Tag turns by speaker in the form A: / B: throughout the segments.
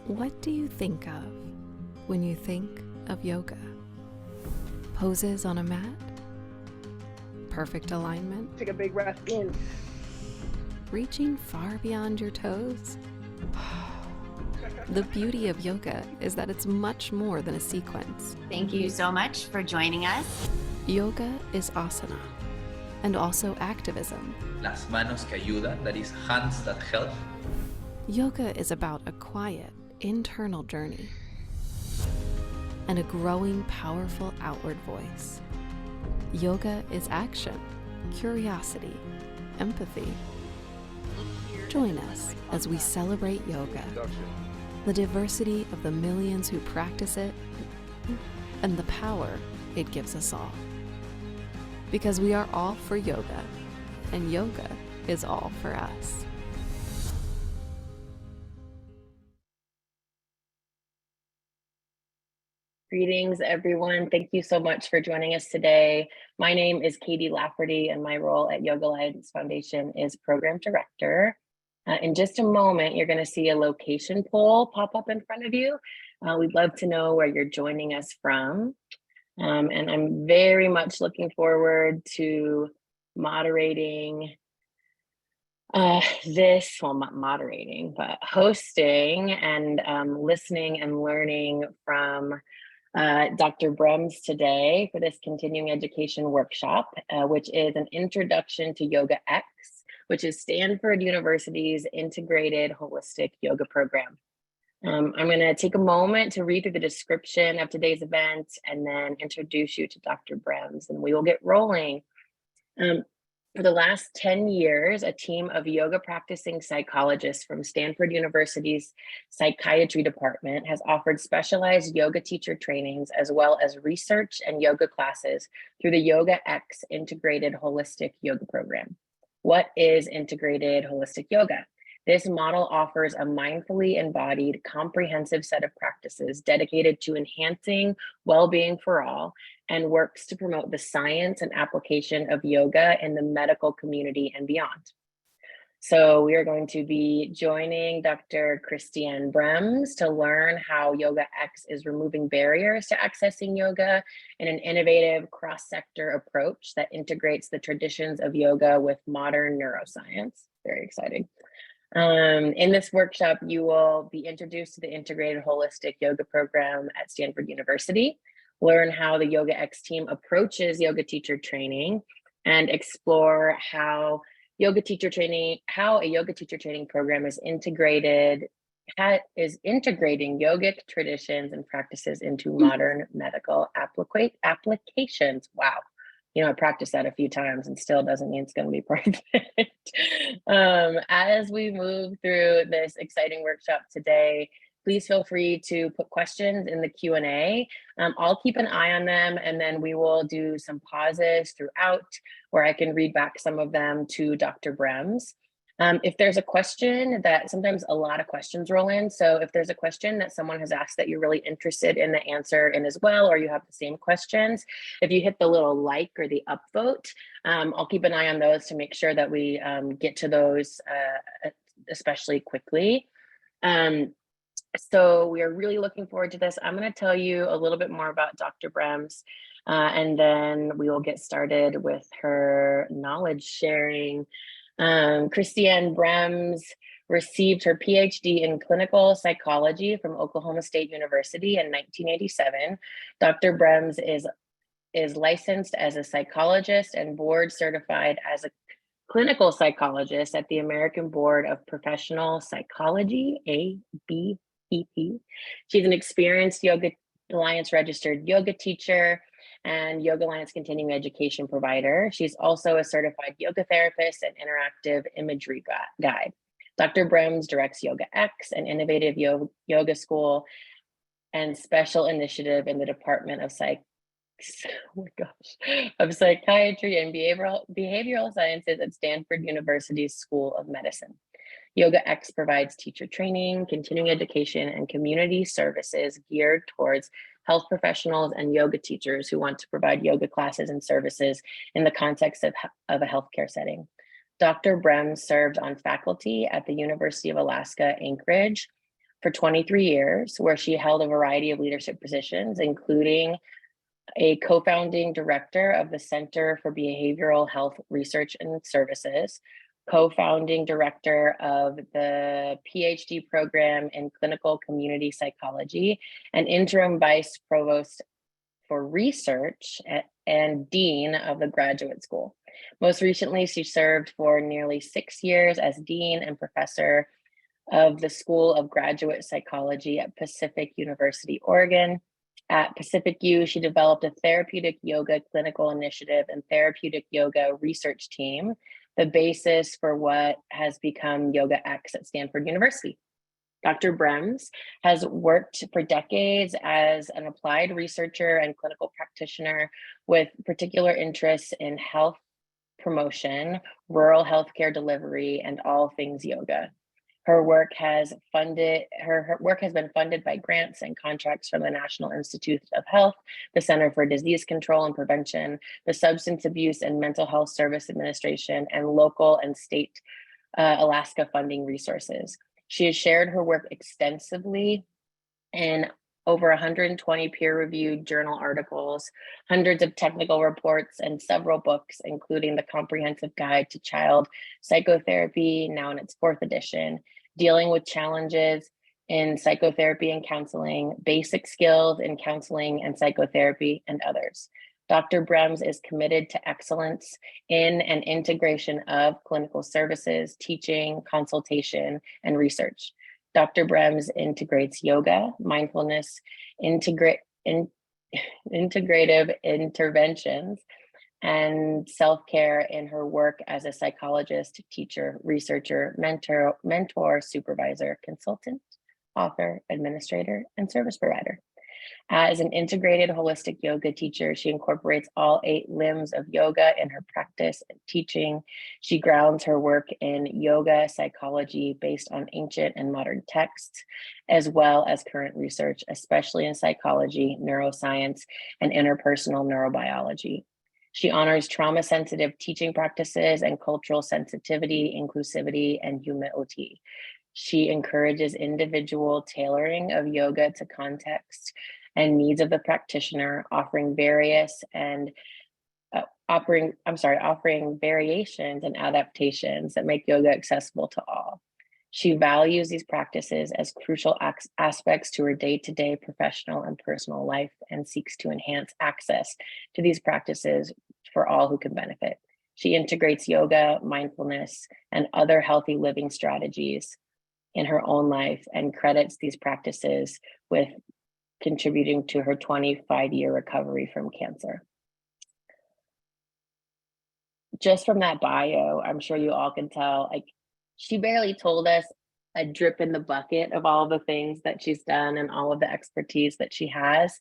A: What do you think of when you think of yoga? Poses on a mat? Perfect alignment?
B: Take a big breath in.
A: Reaching far beyond your toes? The beauty of yoga is that it's much more than a sequence.
C: Thank you so much for joining us.
A: Yoga is asana and also activism.
D: Las manos que ayudan, that is hands that help.
A: Yoga is about a quiet, internal journey and a growing, powerful outward voice. Yoga is action, curiosity, empathy. Join us as we celebrate yoga, the diversity of the millions who practice it, and the power it gives us all. Because we are all for yoga, and yoga is all for us.
B: Greetings, everyone. Thank you so much for joining us today. My name is Katie Lafferty, and my role at Yoga Alliance Foundation is Program Director. In just a moment, you're going to see a location poll pop up in front of you. We'd love to know where you're joining us from. And I'm very much looking forward to moderating not moderating, but hosting and listening and learning from Dr. Brems today for this continuing education workshop, which is an introduction to YogaX, which is Stanford University's integrated holistic yoga program. I'm going to take a moment to read through the description of today's event and then introduce you to Dr. Brems, and we will get rolling. For the last 10 years, a team of yoga practicing psychologists from Stanford University's psychiatry department has offered specialized yoga teacher trainings as well as research and yoga classes through the YogaX integrated holistic yoga program. What is integrated holistic yoga? This model offers a mindfully embodied, comprehensive set of practices dedicated to enhancing well-being for all and works to promote the science and application of yoga in the medical community and beyond. So we are going to be joining Dr. Christiane Brems to learn how YogaX is removing barriers to accessing yoga in an innovative cross-sector approach that integrates the traditions of yoga with modern neuroscience. Very exciting. In this workshop, you will be introduced to the integrated holistic yoga program at Stanford University, learn how the YogaX team approaches yoga teacher training, and explore how a yoga teacher training program is integrating yogic traditions and practices into modern medical applications. Wow. You know, I practiced that a few times and still doesn't mean it's going to be perfect. As we move through this exciting workshop today, please feel free to put questions in the Q&A. I'll keep an eye on them, and then we will do some pauses throughout where I can read back some of them to Dr. Brems. If there's a question that sometimes a lot of questions roll in, so if there's a question that someone has asked that you're really interested in the answer in as well, or you have the same questions, if you hit the little like or the upvote, I'll keep an eye on those to make sure that we get to those especially quickly. So we are really looking forward to this. I'm going to tell you a little bit more about Dr. Brems, and then we will get started with her knowledge sharing. Christiane Brems received her PhD in clinical psychology from Oklahoma State University in 1987. Dr. Brems is licensed as a psychologist and board certified as a clinical psychologist at the American Board of Professional Psychology, ABPP. She's an experienced Yoga Alliance registered yoga teacher and Yoga Alliance continuing education provider. She's also a certified yoga therapist and interactive imagery guide. Dr. Brems directs YogaX, an innovative yoga school and special initiative in the Department of Psychiatry and Behavioral Sciences at Stanford University's School of Medicine. YogaX provides teacher training, continuing education, and community services geared towards health professionals and yoga teachers who want to provide yoga classes and services in the context of a healthcare setting. Dr. Brems served on faculty at the University of Alaska, Anchorage for 23 years, where she held a variety of leadership positions, including a co-founding director of the Center for Behavioral Health Research and Services, co-founding director of the PhD program in clinical community psychology, and interim vice provost for research and dean of the graduate school. Most recently, she served for nearly 6 years as dean and professor of the School of Graduate Psychology at Pacific University, Oregon. At Pacific U, she developed a therapeutic yoga clinical initiative and therapeutic yoga research team, the basis for what has become YogaX at Stanford University. Dr. Brems has worked for decades as an applied researcher and clinical practitioner with particular interests in health promotion, rural healthcare delivery, and all things yoga. Her work has been funded by grants and contracts from the National Institute of Health, the Center for Disease Control and Prevention, the Substance Abuse and Mental Health Service Administration, and local and state Alaska funding resources. She has shared her work extensively in over 120 peer-reviewed journal articles, hundreds of technical reports, and several books, including the Comprehensive Guide to Child Psychotherapy, now in its 4th edition, Dealing with Challenges in Psychotherapy and Counseling, Basic Skills in Counseling and Psychotherapy, and others. Dr. Brems is committed to excellence in and integration of clinical services, teaching, consultation, and research. Dr. Brems integrates yoga, mindfulness, integrative interventions, and self-care in her work as a psychologist, teacher, researcher, mentor, supervisor, consultant, author, administrator, and service provider. As an integrated holistic yoga teacher, she incorporates all 8 limbs of yoga in her practice and teaching. She grounds her work in yoga psychology based on ancient and modern texts, as well as current research, especially in psychology, neuroscience, and interpersonal neurobiology. She honors trauma-sensitive teaching practices and cultural sensitivity, inclusivity, and humility. She encourages individual tailoring of yoga to context and needs of the practitioner, offering variations and adaptations that make yoga accessible to all. She values these practices as crucial aspects to her day-to-day professional and personal life and seeks to enhance access to these practices for all who can benefit. She integrates yoga, mindfulness, and other healthy living strategies in her own life and credits these practices with contributing to her 25-year recovery from cancer. Just from that bio, I'm sure you all can tell, like, she barely told us a drip in the bucket of all the things that she's done and all of the expertise that she has.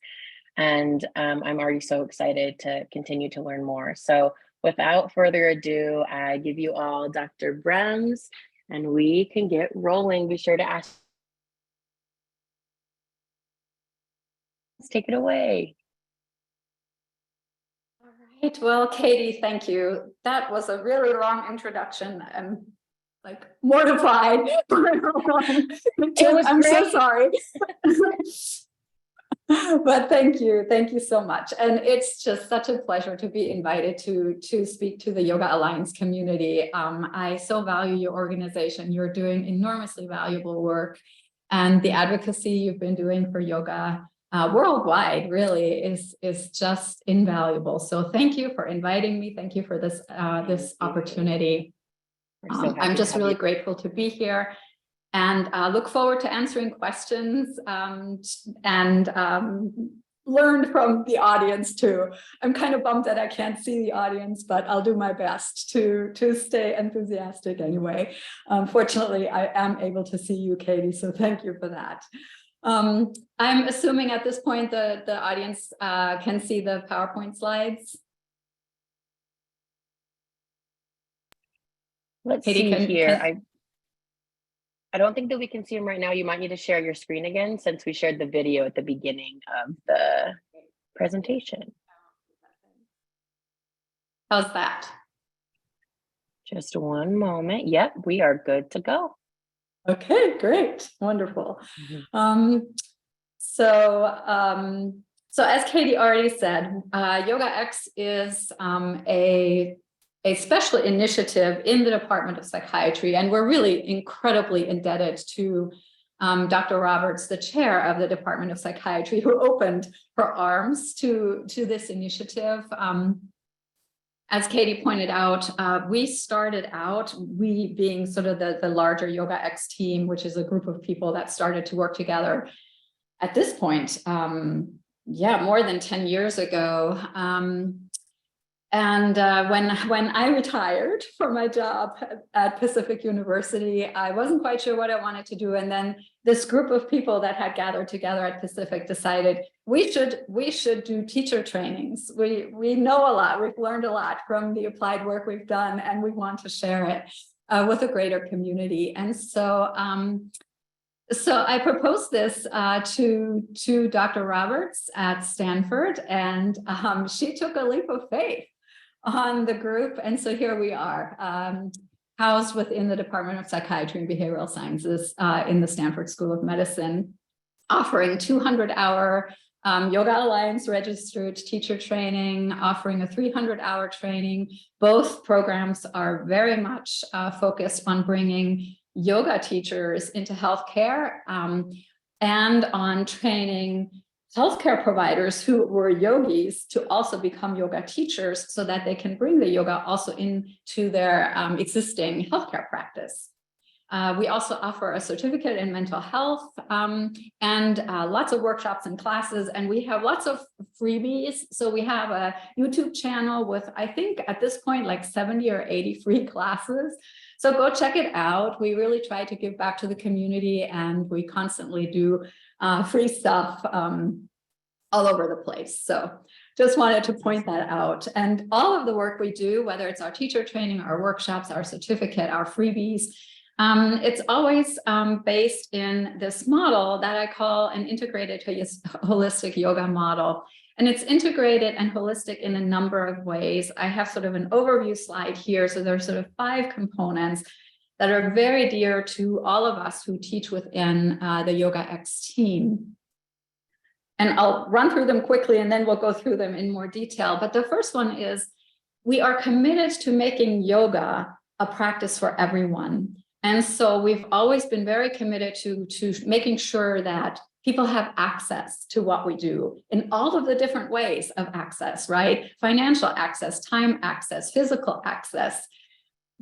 B: And I'm already so excited to continue to learn more. So without further ado, I give you all Dr. Brems, and we can get rolling. Be sure to ask. Let's take it away.
E: All right. Well, Katie, thank you. That was a really long introduction. I'm like mortified. I'm
B: great.
E: so sorry. But thank you so much. And it's just such a pleasure to be invited to speak to the Yoga Alliance community. I so value your organization. You're doing enormously valuable work, and the advocacy you've been doing for yoga worldwide really is just invaluable. So thank you for inviting me. Thank you for this opportunity. I'm just really grateful to be here. And look forward to answering questions and learn from the audience too. I'm kind of bummed that I can't see the audience, but I'll do my best to stay enthusiastic anyway. Fortunately, I am able to see you, Katie, so thank you for that. I'm assuming at this point the audience can see the PowerPoint slides.
B: Let's
E: Katie,
B: see here. I don't think that we can see them right now. You might need to share your screen again since we shared the video at the beginning of the presentation.
E: How's that?
B: Just one moment. Yep, we are good to go.
E: Okay, great, wonderful. So as Katie already said, YogaX is a special initiative in the Department of Psychiatry, and we're really incredibly indebted to Dr. Roberts, the chair of the Department of Psychiatry, who opened her arms to this initiative. As Katie pointed out, we started out, we being sort of the larger YogaX team, which is a group of people that started to work together at this point, more than 10 years ago. When I retired from my job at Pacific University, I wasn't quite sure what I wanted to do. And then this group of people that had gathered together at Pacific decided we should do teacher trainings. We know a lot, we've learned a lot from the applied work we've done, and we want to share it with a greater community. And so I proposed this to Dr. Roberts at Stanford, and she took a leap of faith on the group. And so here we are, housed within the Department of Psychiatry and Behavioral Sciences in the Stanford School of Medicine, offering 200-hour Yoga Alliance registered teacher training, offering a 300-hour training. Both programs are very much focused on bringing yoga teachers into healthcare and on training healthcare providers who were yogis to also become yoga teachers so that they can bring the yoga also into their existing healthcare practice. We also offer a certificate in mental health and lots of workshops and classes, and we have lots of freebies. So we have a YouTube channel with, I think at this point, like 70 or 80 free classes. So go check it out. We really try to give back to the community, and we constantly do free stuff all over the place. So just wanted to point that out. And all of the work we do, whether it's our teacher training, our workshops, our certificate, our freebies, it's always based in this model that I call an integrated holistic yoga model. And it's integrated and holistic in a number of ways. I have sort of an overview slide here. So there's sort of 5 components that are very dear to all of us who teach within the YogaX team. And I'll run through them quickly, and then we'll go through them in more detail. But the first one is we are committed to making yoga a practice for everyone. And so we've always been very committed to making sure that people have access to what we do in all of the different ways of access, right? Financial access, time access, physical access,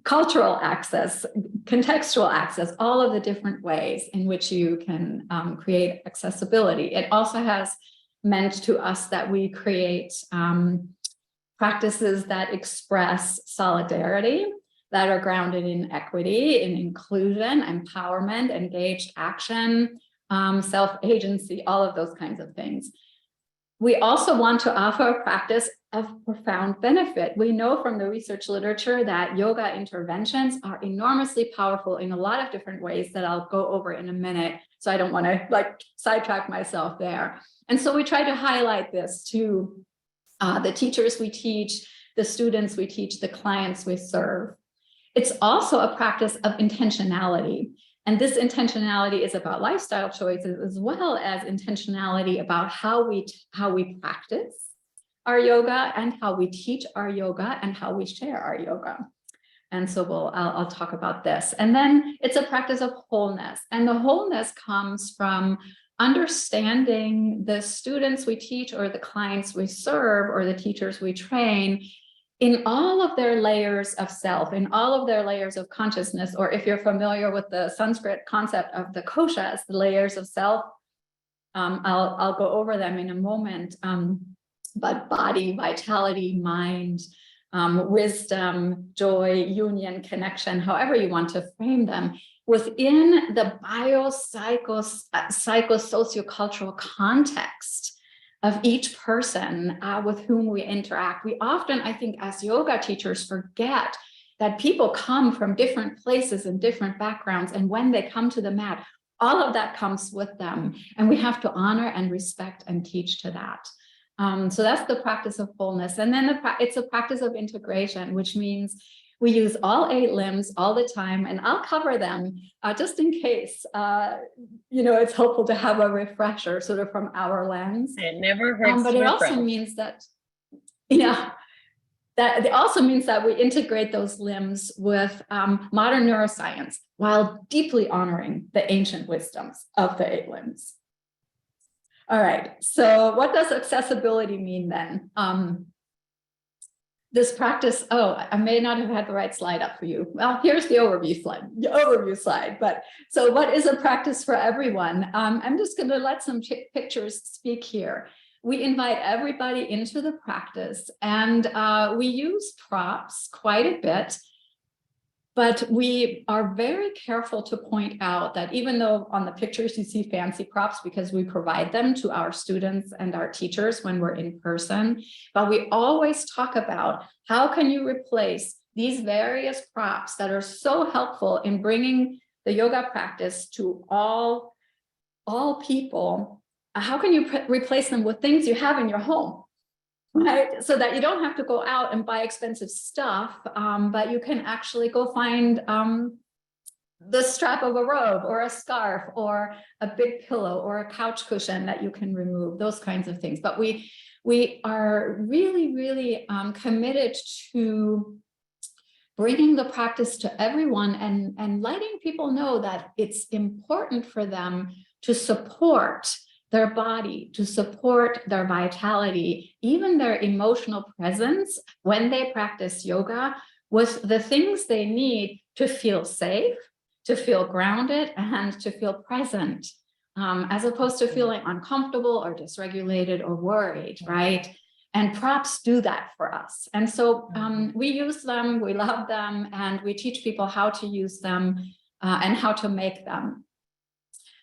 E: cultural access, contextual access, all of the different ways in which you can create accessibility. It also has meant to us that we create practices that express solidarity, that are grounded in equity, in inclusion, empowerment, engaged action, self-agency, all of those kinds of things. We also want to offer a practice of profound benefit. We know from the research literature that yoga interventions are enormously powerful in a lot of different ways that I'll go over in a minute. So I don't want to sidetrack myself there. And so we try to highlight this to the teachers we teach, the students we teach, the clients we serve. It's also a practice of intentionality. And this intentionality is about lifestyle choices as well as intentionality about how we practice our yoga and how we teach our yoga and how we share our yoga. And so I'll talk about this. And then it's a practice of wholeness. And the wholeness comes from understanding the students we teach or the clients we serve or the teachers we train in all of their layers of self, in all of their layers of consciousness, or if you're familiar with the Sanskrit concept of the koshas, the layers of self, I'll go over them in a moment, but body, vitality, mind, wisdom, joy, union, connection, however you want to frame them, within the psychosociocultural context of each person with whom we interact. We often, I think, as yoga teachers, forget that people come from different places and different backgrounds. And when they come to the mat, all of that comes with them. And we have to honor and respect and teach to that. So that's the practice of wholeness. And then it's a practice of integration, which means We use all 8 limbs all the time, and I'll cover them just in case, it's helpful to have a refresher sort of from our lens.
B: It never hurts
E: But
B: to
E: it also
B: refresh.
E: means that, that it also means that we integrate those limbs with modern neuroscience while deeply honoring the ancient wisdoms of the 8 limbs. All right, so what does accessibility mean then? This practice, I may not have had the right slide up for you. Well, here's the overview slide. But so what is a practice for everyone? I'm just going to let some pictures speak here. We invite everybody into the practice, and we use props quite a bit. But we are very careful to point out that even though on the pictures you see fancy props because we provide them to our students and our teachers when we're in person, but we always talk about how can you replace these various props that are so helpful in bringing the yoga practice to all people. How can you replace them with things you have in your home? Right, so that you don't have to go out and buy expensive stuff, but you can actually go find the strap of a robe or a scarf or a big pillow or a couch cushion that you can remove, those kinds of things. But we are really, really committed to bringing the practice to everyone and letting people know that it's important for them to support their body, to support their vitality, even their emotional presence when they practice yoga with the things they need to feel safe, to feel grounded, and to feel present, as opposed to feeling uncomfortable or dysregulated or worried, right? And props do that for us. And so we use them, we love them, and we teach people how to use them and how to make them.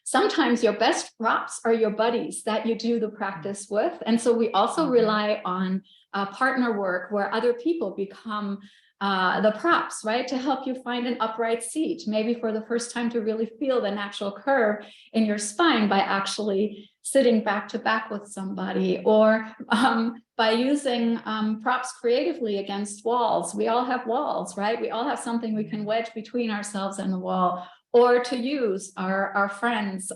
E: Sometimes your best props are your buddies that you do the practice with. And so we also rely on partner work where other people become the props, right? To help you find an upright seat, maybe for the first time to really feel the natural curve in your spine by actually sitting back to back with somebody, or by using props creatively against walls. We all have walls, right? We all have something we can wedge between ourselves and the wall, or to use our friends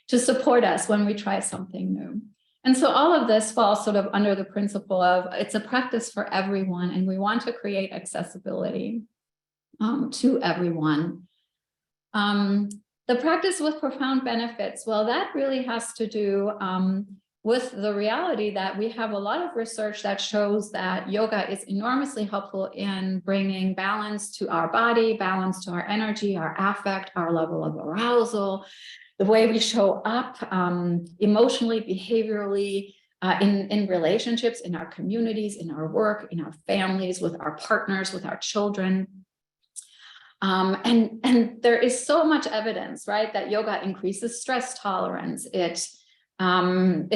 E: to support us when we try something new. And so all of this falls sort of under the principle of it's a practice for everyone, and we want to create accessibility to everyone. The practice with profound benefits, well, that really has to do with the reality that we have a lot of research that shows that yoga is enormously helpful in bringing balance to our body, balance to our energy, our affect, our level of arousal, the way we show up emotionally, behaviorally, in relationships, in our communities, in our work, in our families, with our partners, with our children. And there is so much evidence, right, that yoga increases stress tolerance. It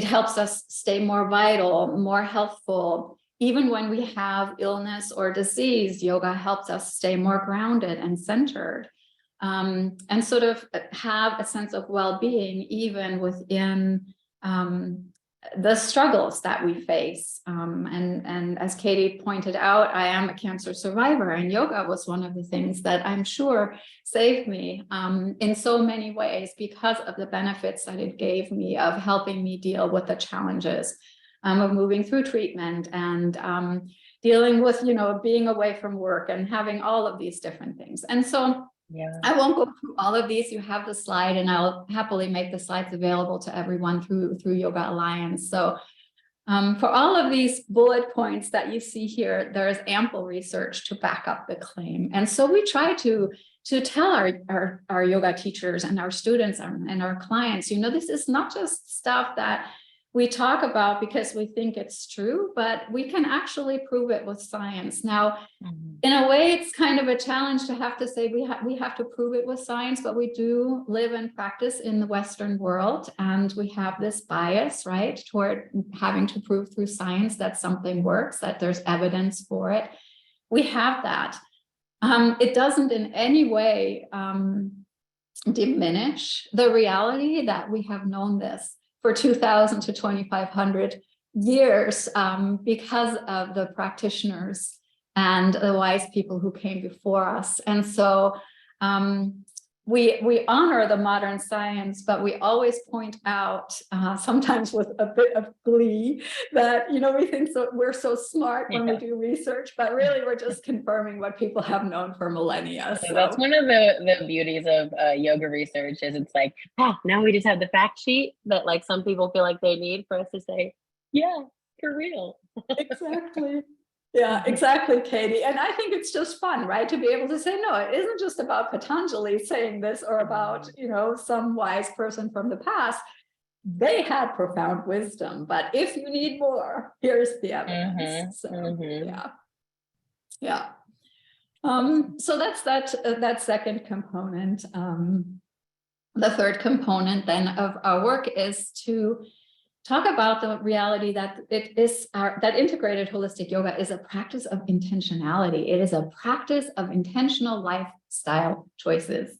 E: helps us stay more vital, more healthful. Even when we have illness or disease, yoga helps us stay more grounded and centered, and sort of have a sense of well-being even within the struggles that we face. And as Katie pointed out, I am a cancer survivor, and yoga was one of the things that I'm sure saved me in so many ways because of the benefits that it gave me of helping me deal with the challenges of moving through treatment and dealing with, being away from work and having all of these different things. And so I won't go through all of these. You have the slide, and I'll happily make the slides available to everyone through Yoga Alliance. So for all of these bullet points that you see here, there is ample research to back up the claim. And so we try to tell our yoga teachers and our students and our clients, this is not just stuff that we talk about because we think it's true, but we can actually prove it with science. Now, in a way, it's kind of a challenge to have to say we have to prove it with science, but we do live and practice in the Western world, and we have this bias, right, toward having to prove through science that something works, that there's evidence for it. We have that. It doesn't in any way diminish the reality that we have known this for 2,000 to 2,500 years because of the practitioners and the wise people who came before us. And so we honor the modern science, but we always point out, sometimes with a bit of glee, that we think we're so smart when we do research, but really we're just confirming what people have known for millennia.
B: So that's one of the beauties of yoga research, is it's like, now we just have the fact sheet that like some people feel like they need for us to say, yeah, for real.
E: Exactly. Yeah, exactly, Katie. And I think it's just fun, right? To be able to say, no, it isn't just about Patanjali saying this or about, some wise person from the past. They had profound wisdom, but if you need more, here's the evidence. Yeah. So that's that second component. The third component then of our work is to talk about the reality that that integrated holistic yoga is a practice of intentionality. It is a practice of intentional lifestyle choices,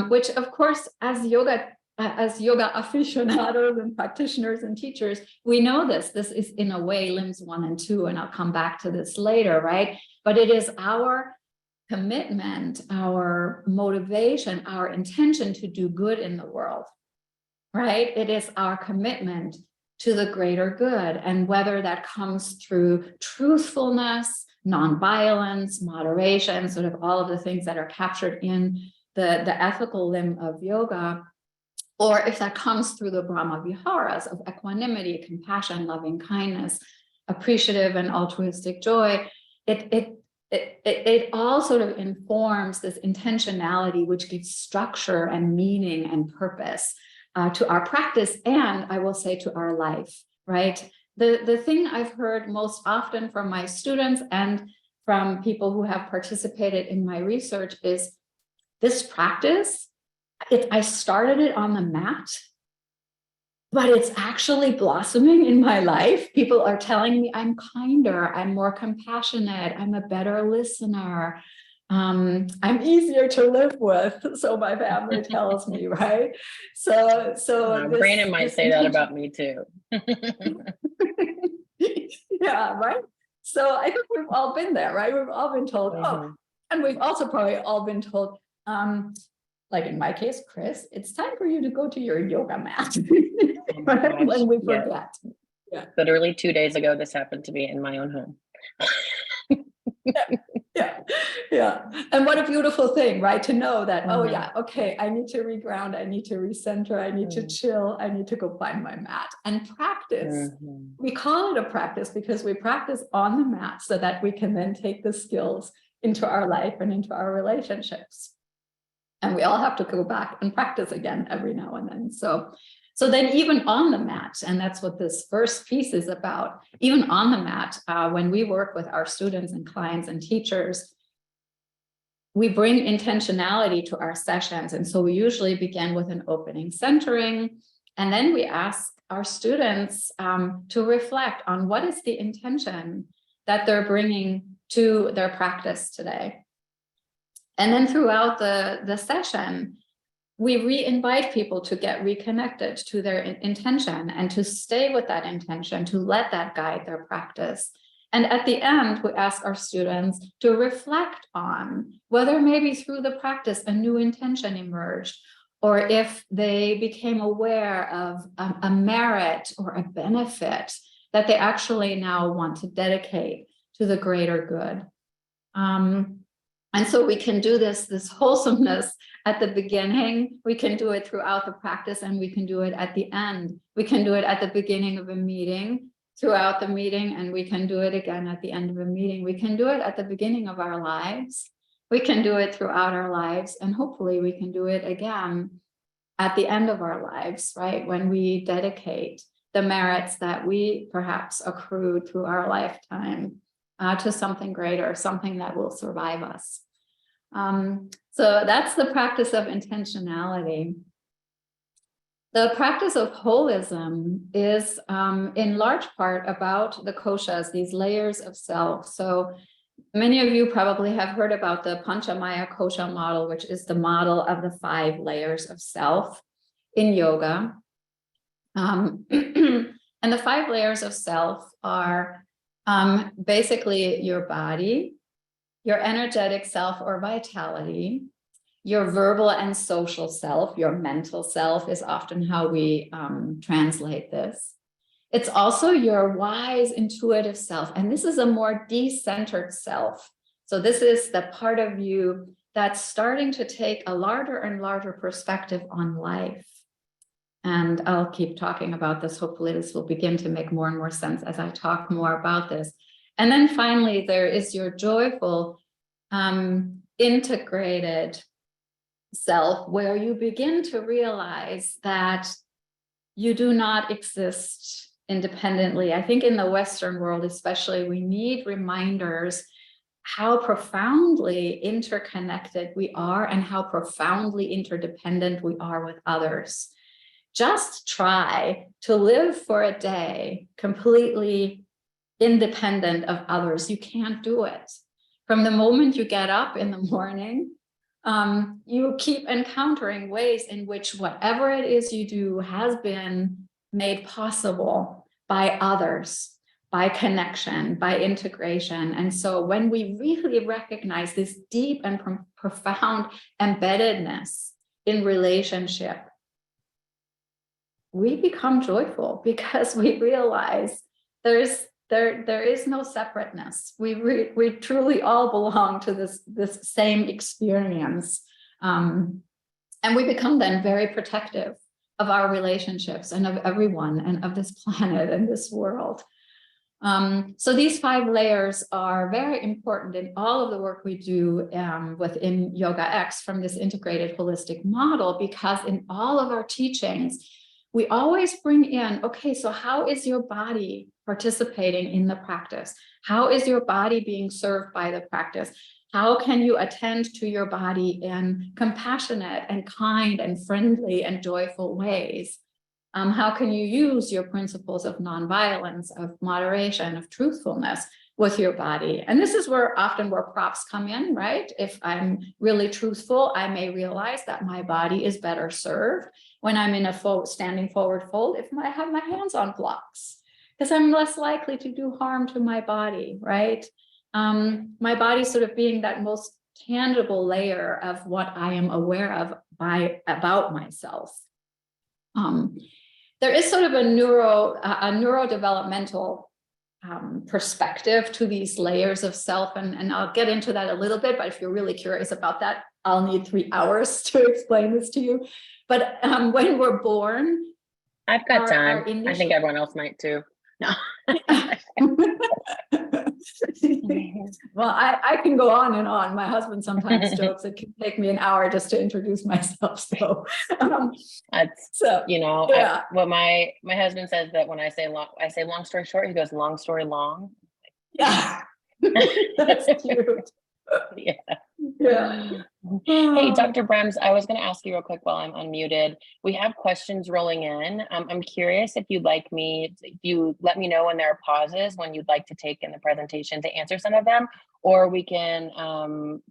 E: which of course, as yoga aficionados and practitioners and teachers, we know this is in a way limbs 1 and 2, and I'll come back to this later, right? But it is our commitment, our motivation, our intention to do good in the world. Right? It is our commitment to the greater good. And whether that comes through truthfulness, nonviolence, moderation, sort of all of the things that are captured in the ethical limb of yoga, or if that comes through the Brahma Viharas of equanimity, compassion, loving kindness, appreciative and altruistic joy, it all sort of informs this intentionality, which gives structure and meaning and purpose to our practice, and I will say to our life, right? The thing I've heard most often from my students and from people who have participated in my research is this practice, I started it on the mat, but it's actually blossoming in my life. People are telling me I'm kinder, I'm more compassionate, I'm a better listener. I'm easier to live with, so my family tells me, right? So
B: Brandon might say that about me too.
E: Yeah, right. So I think we've all been there, right? We've all been told, and we've also probably all been told, like in my case, Chris, it's time for you to go to your yoga mat. Right? When we forget. Yeah.
B: Literally 2 days ago, this happened to me in my own home.
E: Yeah. And what a beautiful thing, right? To know that, okay, I need to reground, I need to recenter, I need to chill, I need to go find my mat and practice. We call it a practice because we practice on the mat so that we can then take the skills into our life and into our relationships. And we all have to go back and practice again every now and then. So then even on the mat, and that's what this first piece is about, even on the mat, when we work with our students and clients and teachers, we bring intentionality to our sessions. And so we usually begin with an opening centering, and then we ask our students to reflect on what is the intention that they're bringing to their practice today. And then throughout the session, we re-invite people to get reconnected to their intention and to stay with that intention, to let that guide their practice. And at the end, we ask our students to reflect on whether maybe through the practice a new intention emerged, or if they became aware of a merit or a benefit that they actually now want to dedicate to the greater good. And so we can do this wholesomeness at the beginning, we can do it throughout the practice, and we can do it at the end. We can do it at the beginning of a meeting, throughout the meeting, and we can do it again at the end of a meeting. We can do it at the beginning of our lives. We can do it throughout our lives, and hopefully we can do it again at the end of our lives, right? When we dedicate the merits that we perhaps accrued through our lifetime to something greater, something that will survive us. So that's the practice of intentionality. The practice of holism is in large part about the koshas, these layers of self. So many of you probably have heard about the Panchamaya kosha model, which is the model of the 5 layers of self in yoga. And the 5 layers of self are Basically your body, your energetic self or vitality, your verbal and social self, your mental self is often how we translate this. It's also your wise, intuitive self. And this is a more decentered self. So this is the part of you that's starting to take a larger and larger perspective on life. And I'll keep talking about this. Hopefully this will begin to make more and more sense as I talk more about this. And then finally, there is your joyful, integrated self, where you begin to realize that you do not exist independently. I think in the Western world, especially, we need reminders how profoundly interconnected we are and how profoundly interdependent we are with others. Just try to live for a day completely independent of others. You can't do it. From the moment you get up in the morning, you keep encountering ways in which whatever it is you do has been made possible by others, by connection, by integration. And so when we really recognize this deep and profound embeddedness in relationship, we become joyful because we realize there is no separateness. We truly all belong to this same experience. And we become then very protective of our relationships and of everyone and of this planet and this world. So these 5 layers are very important in all of the work we do within YogaX from this integrated holistic model, because in all of our teachings, we always bring in, okay, so how is your body participating in the practice? How is your body being served by the practice? How can you attend to your body in compassionate and kind and friendly and joyful ways? How can you use your principles of nonviolence, of moderation, of truthfulness with your body? And this is where props come in, right? If I'm really truthful, I may realize that my body is better served when I'm in a standing forward fold if I have my hands on blocks, because I'm less likely to do harm to my body, right? My body sort of being that most tangible layer of what I am aware of about myself. There is sort of a neurodevelopmental perspective to these layers of self, and I'll get into that a little bit, but if you're really curious about that, I'll need 3 hours to explain this to you. But when we're born,
B: I've got time. I think everyone else might too. No.
E: Well, I can go on and on. My husband sometimes jokes it can take me an hour just to introduce myself. So,
B: yeah. My husband says that when I say long story short, he goes, long story long.
E: Yeah, that's cute.
B: Yeah.
E: Yeah.
B: Hey, Dr. Brems, I was going to ask you real quick while I'm unmuted. We have questions rolling in. I'm curious if you let me know when there are pauses when you'd like to take in the presentation to answer some of them, or we can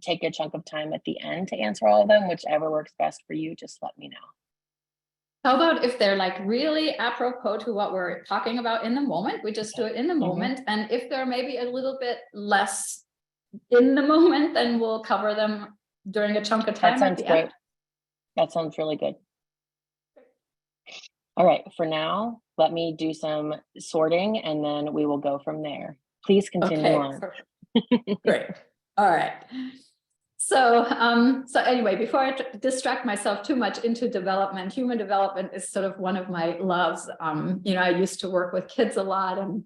B: take a chunk of time at the end to answer all of them, whichever works best for you. Just let me know.
E: How about if they're like really apropos to what we're talking about in the moment, we just do it in the moment. And if they're maybe a little bit less in the moment, then we'll cover them during a chunk of time.
B: That sounds great. That sounds really good. All right, for now, let me do some sorting and then we will go from there. Please continue on.
E: Great. All right. So anyway, before I distract myself too much into development, human development is sort of one of my loves. I used to work with kids a lot, and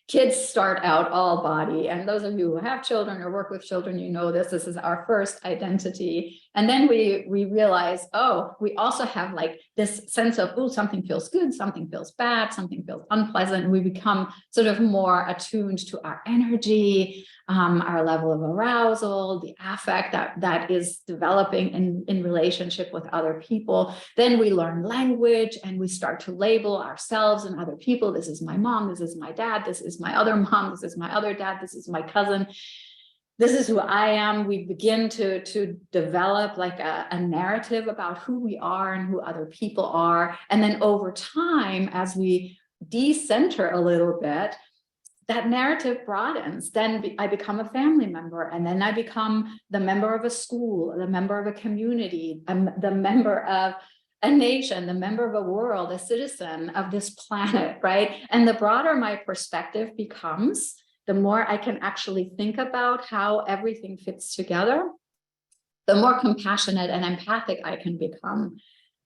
E: kids start out all body. And those of you who have children or work with children, this is our first identity. And then we realize, oh, we also have like this sense of, oh, something feels good, something feels bad, something feels unpleasant. And we become sort of more attuned to our energy, our level of arousal, the affect that is developing in relationship with other people. Then we learn language and we start to label ourselves and other people. This is my mom, this is my dad, this is my other mom, this is my other dad, this is my cousin. This is who I am. We begin to develop like a narrative about who we are and who other people are. And then over time, as we decenter a little bit, that narrative broadens. Then I become a family member, and then I become the member of a school, the member of a community, the member of a nation, the member of a world, a citizen of this planet, right? And the broader my perspective becomes, the more I can actually think about how everything fits together, the more compassionate and empathic I can become.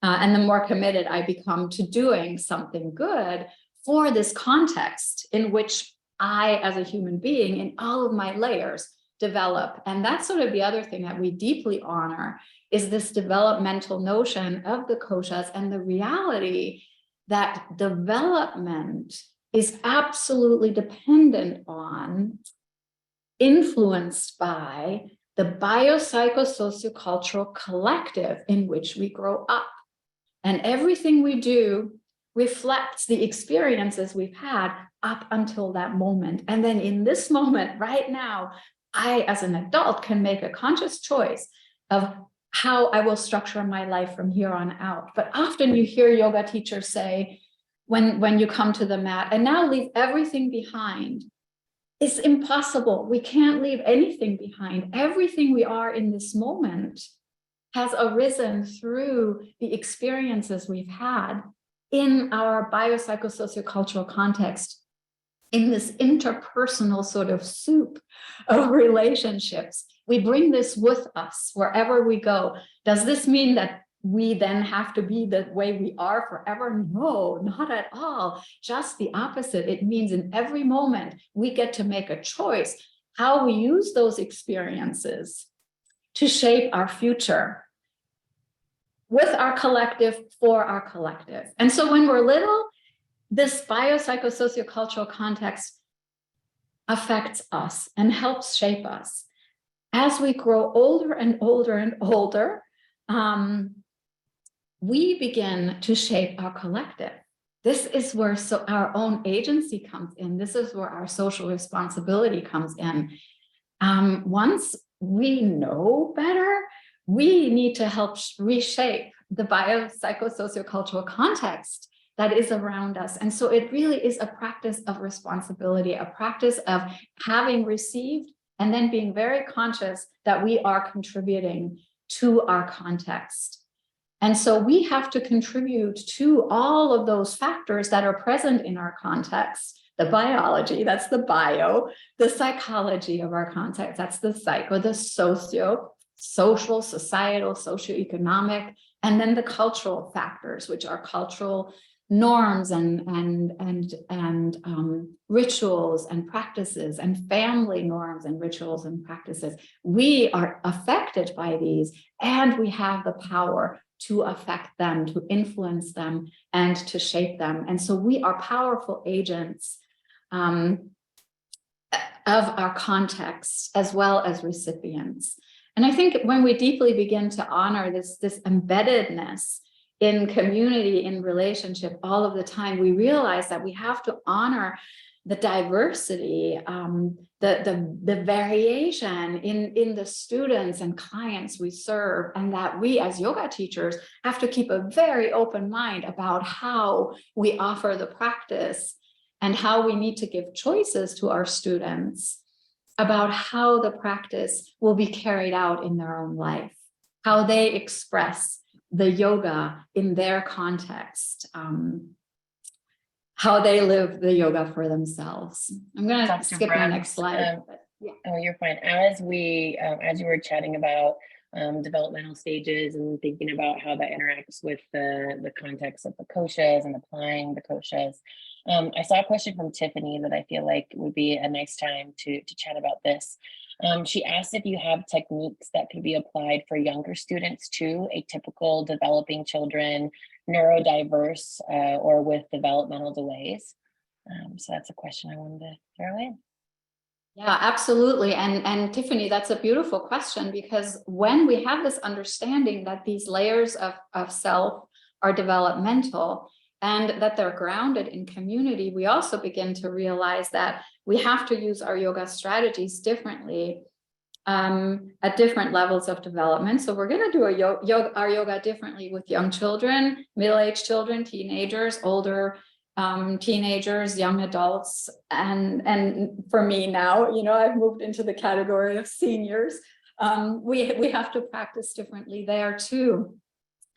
E: And the more committed I become to doing something good for this context in which I, as a human being, in all of my layers, develop. And that's sort of the other thing that we deeply honor, is this developmental notion of the koshas and the reality that development is absolutely dependent on, influenced by the biopsychosociocultural collective in which we grow up. And everything we do reflects the experiences we've had up until that moment. And then in this moment, right now, I, as an adult, can make a conscious choice of how I will structure my life from here on out. But often you hear yoga teachers say, when you come to the mat, and now leave everything behind. It's impossible. We can't leave anything behind. Everything we are in this moment has arisen through the experiences we've had in our biopsychosociocultural context, in this interpersonal sort of soup of relationships. We bring this with us wherever we go. Does this mean that we then have to be the way we are forever? No, not at all. Just the opposite. It means in every moment we get to make a choice how we use those experiences to shape our future with our collective, for our collective. And so when we're little, this biopsychosociocultural context affects us and helps shape us. As we grow older and older and older, we begin to shape our collective. This is where our own agency comes in. This is where our social responsibility comes in. Once we know better, we need to help reshape the biopsychosociocultural context that is around us. And so it really is a practice of responsibility, a practice of having received and then being very conscious that we are contributing to our context. And so we have to contribute to all of those factors that are present in our context. The biology, that's the bio, the psychology of our context, that's the psycho, the social, societal, socioeconomic, and then the cultural factors, which are cultural norms and rituals and practices, and family norms and rituals and practices. We are affected by these, and we have the power to affect them, to influence them, and to shape them. And so we are powerful agents of our context as well as recipients. And I think when we deeply begin to honor this embeddedness in community, in relationship all of the time, we realize that we have to honor the diversity, the variation in the students and clients we serve, and that we as yoga teachers have to keep a very open mind about how we offer the practice and how we need to give choices to our students about how the practice will be carried out in their own life, how they express the yoga in their context, how they live the yoga for themselves. I'm going to skip my next slide.
B: Yeah. Oh, you're fine. As you were chatting about developmental stages and thinking about how that interacts with the context of the koshas and applying the koshas, I saw a question from Tiffany that I feel like would be a nice time to chat about this. She asked if you have techniques that could be applied for younger students too, atypical developing children, neurodiverse, or with developmental delays. So that's a question I wanted to throw in.
E: Yeah, absolutely. And Tiffany, that's a beautiful question, because when we have this understanding that these layers of self are developmental and that they're grounded in community, we also begin to realize that we have to use our yoga strategies differently at different levels of development. So we're going to do our yoga differently with young children, middle-aged children, teenagers, older teenagers, young adults, and for me now, I've moved into the category of seniors. We have to practice differently there too.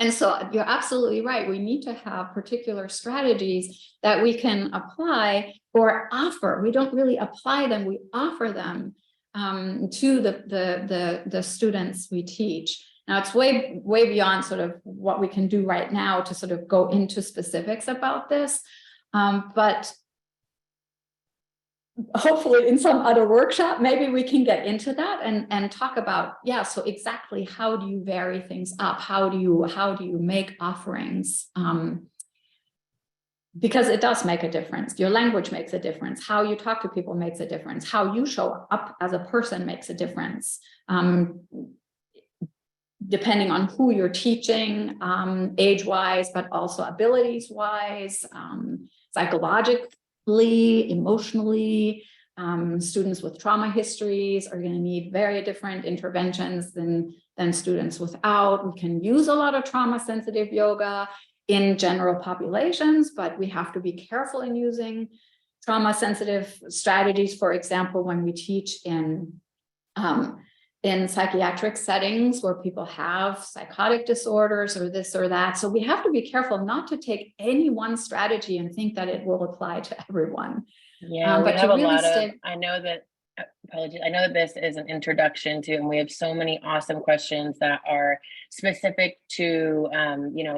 E: And so you're absolutely right. We need to have particular strategies that we can apply or offer. We don't really apply them, we offer them to the students we teach. Now it's way beyond sort of what we can do right now to sort of go into specifics about this. But hopefully in some other workshop, maybe we can get into that and talk about, so exactly how do you vary things up? How do you make offerings? Because it does make a difference. Your language makes a difference. How you talk to people makes a difference. How you show up as a person makes a difference. Depending on who you're teaching, age-wise, but also abilities-wise, psychologically, emotionally. Students with trauma histories are going to need very different interventions than students without. We can use a lot of trauma-sensitive yoga in general populations, but we have to be careful in using trauma-sensitive strategies. For example, when we teach in psychiatric settings where people have psychotic disorders or this or that. So we have to be careful not to take any one strategy and think that it will apply to everyone.
B: Yeah, we
E: but
B: have
E: to
B: a
E: really
B: lot of,
E: stay.
B: I know that, apologies, I know that this is an introduction to, and we have so many awesome questions that are specific to,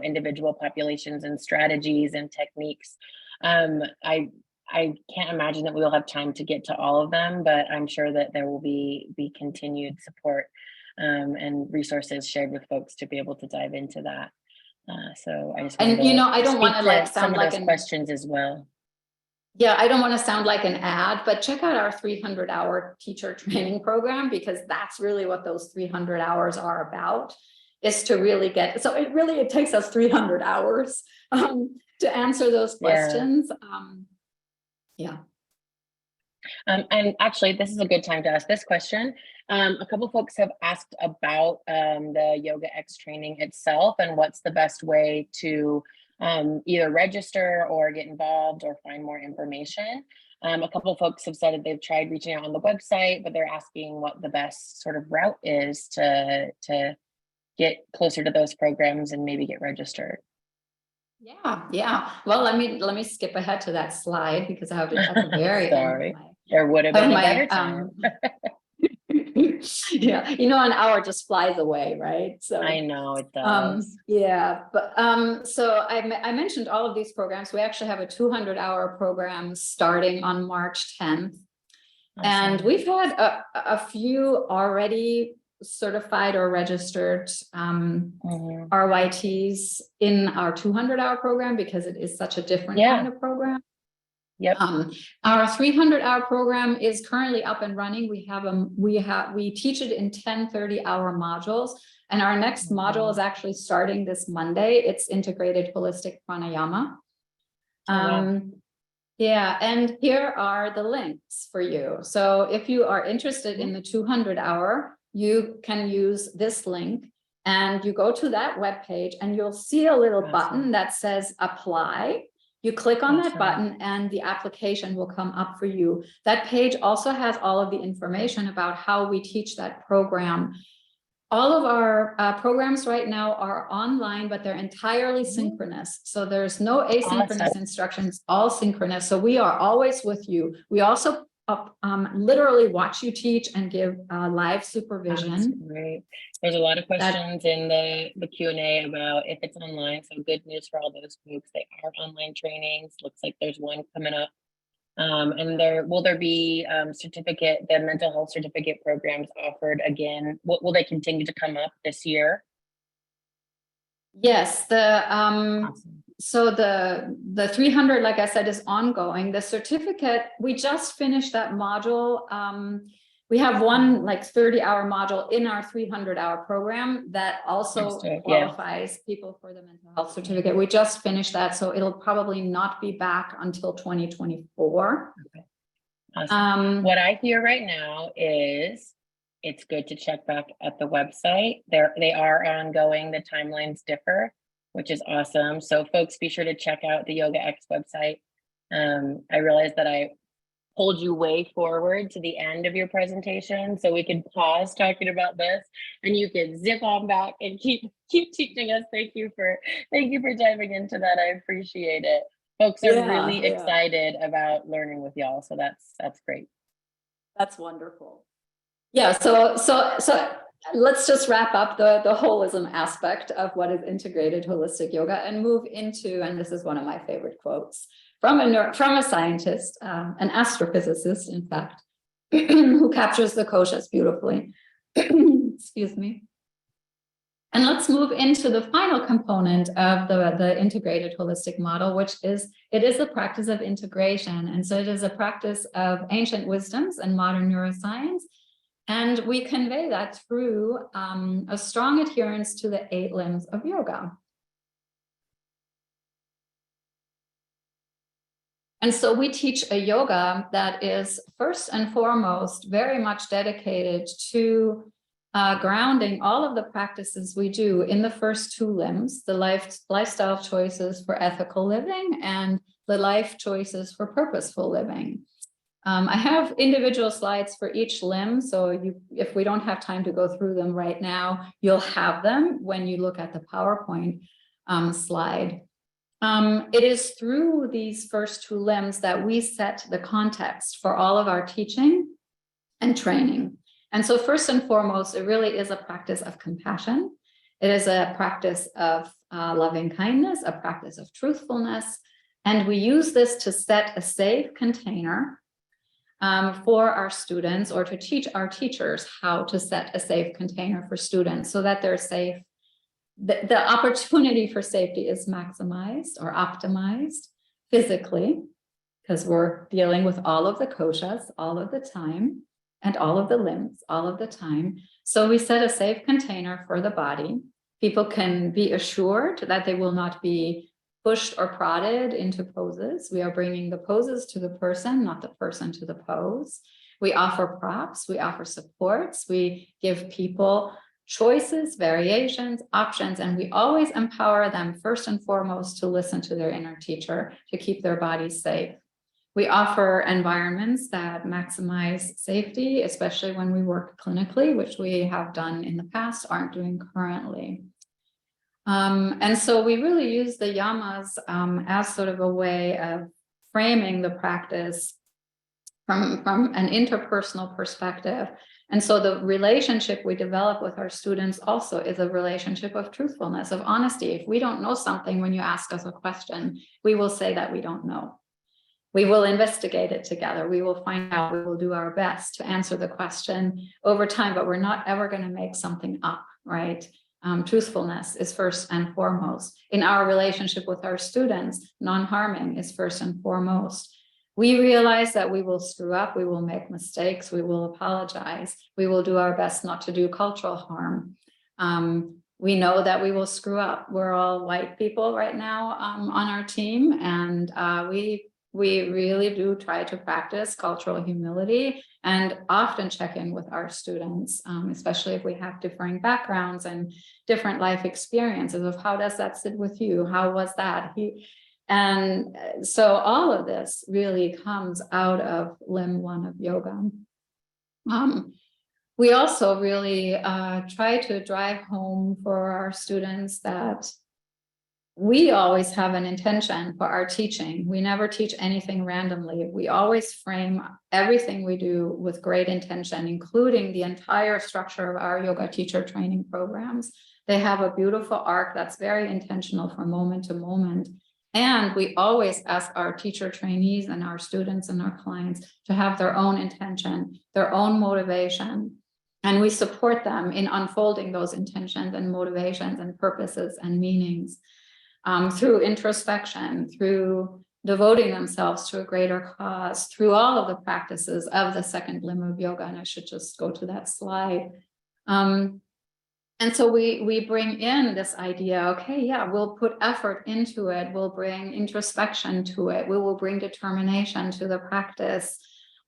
B: individual populations and strategies and techniques. I can't imagine that we will have time to get to all of them, but I'm sure that there will be continued support and resources shared with folks to be able to dive into that. So I just wanted to
E: I don't want to
B: speak to
E: sound
B: some of
E: like
B: those questions as well.
E: Yeah, I don't want to sound like an ad, but check out our 300-hour teacher training program, because that's really what those 300 hours are about, is to really get, so it takes us 300 hours to answer those questions.
B: And actually, this is a good time to ask this question. A couple folks have asked about the YogaX training itself and what's the best way to either register or get involved or find more information. A couple folks have said that they've tried reaching out on the website, but they're asking what the best sort of route is to get closer to those programs and maybe get registered.
E: Yeah. Well, let me skip ahead to that slide, because I have it at the very
B: Sorry.
E: end.
B: There would have been a better time.
E: Yeah, an hour just flies away, right? So
B: I know it does.
E: But so I mentioned all of these programs. We actually have a 200-hour program starting on March 10th. Awesome. And we've had a few already certified or registered RYTs in our 200-hour program, because it is such a different kind of program.
B: Yep.
E: Our 300-hour program is currently up and running. We teach it in 10 30-hour modules, and our next module is actually starting this Monday. It's integrated holistic pranayama. Yeah, and here are the links for you. So if you are interested in the 200-hour, you can use this link, and you go to that webpage and you'll see a little button that says apply. You click on that button and the application will come up for you. That page also has all of the information about how we teach that program. All of our programs right now are online, but they're entirely synchronous. So there's no asynchronous instructions, all synchronous. So we are always with you. We also literally watch you teach and give live supervision.
B: That's great. There's a lot of questions in the Q&A about if it's online. So good news for all those folks. They are online trainings. Looks like there's one coming up. And will there be the mental health certificate programs offered again? Will they continue to come up this year?
E: Yes, so the 300, like I said, is ongoing. The certificate, we just finished that module. We have one 30-hour module in our 300-hour program that also qualifies people for the mental health certificate. We just finished that, so it'll probably not be back until 2024.
B: Okay. Awesome. What I hear right now is it's good to check back at the website. They are ongoing. The timelines differ, which is awesome. So folks, be sure to check out the YogaX website I realized that I pulled you way forward to the end of your presentation, so we could pause talking about this, and you could zip on back and keep teaching us. Thank you for diving into that. I appreciate it. Folks are really excited about learning with y'all, so that's great.
E: That's wonderful. Yeah, so let's just wrap up the holism aspect of what is integrated holistic yoga and move into, and this is one of my favorite quotes from a scientist, an astrophysicist, in fact, who captures the koshas beautifully. Excuse me. And let's move into the final component of the integrated holistic model, which is, it is a practice of integration. And so it is a practice of ancient wisdoms and modern neuroscience. And we convey that through a strong adherence to the 8 limbs of yoga. And so we teach a yoga that is first and foremost very much dedicated to grounding all of the practices we do in the first 2 limbs, the lifestyle choices for ethical living and the life choices for purposeful living. I have individual slides for each limb, so if we don't have time to go through them right now, you'll have them when you look at the PowerPoint slide. It is through these first 2 limbs that we set the context for all of our teaching and training. And so first and foremost, it really is a practice of compassion. It is a practice of loving kindness, a practice of truthfulness. And we use this to set a safe container for our students, or to teach our teachers how to set a safe container for students so that they're safe. The opportunity for safety is maximized or optimized physically, because we're dealing with all of the koshas all of the time and all of the limbs all of the time. So we set a safe container for the body. People can be assured that they will not be pushed or prodded into poses. We are bringing the poses to the person, not the person to the pose. We offer props, we offer supports, we give people choices, variations, options, and we always empower them first and foremost to listen to their inner teacher, to keep their bodies safe. We offer environments that maximize safety, especially when we work clinically, which we have done in the past, aren't doing currently. And so we really use the yamas as sort of a way of framing the practice from an interpersonal perspective. And so the relationship we develop with our students also is a relationship of truthfulness, of honesty. If we don't know something, when you ask us a question, we will say that we don't know. We will investigate it together. We will find out, we will do our best to answer the question over time, but we're not ever going to make something up, right? Truthfulness is first and foremost. In our relationship with our students, non-harming is first and foremost. We realize that we will screw up, we will make mistakes, we will apologize, we will do our best not to do cultural harm. We know that we will screw up. We're all white people right now on our team, and we really do try to practice cultural humility and often check in with our students, especially if we have differing backgrounds and different life experiences of how does that sit with you? How was that? And so all of this really comes out of limb 1 of yoga. We also really try to drive home for our students that we always have an intention for our teaching. We never teach anything randomly. We always frame everything we do with great intention, including the entire structure of our yoga teacher training programs. They have a beautiful arc that's very intentional from moment to moment. And we always ask our teacher trainees and our students and our clients to have their own intention, their own motivation. And we support them in unfolding those intentions and motivations and purposes and meanings. Through introspection, through devoting themselves to a greater cause, through all of the practices of the second limb of yoga. And I should just go to that slide. And so we bring in this idea, okay, yeah, we'll put effort into it. We'll bring introspection to it. We will bring determination to the practice.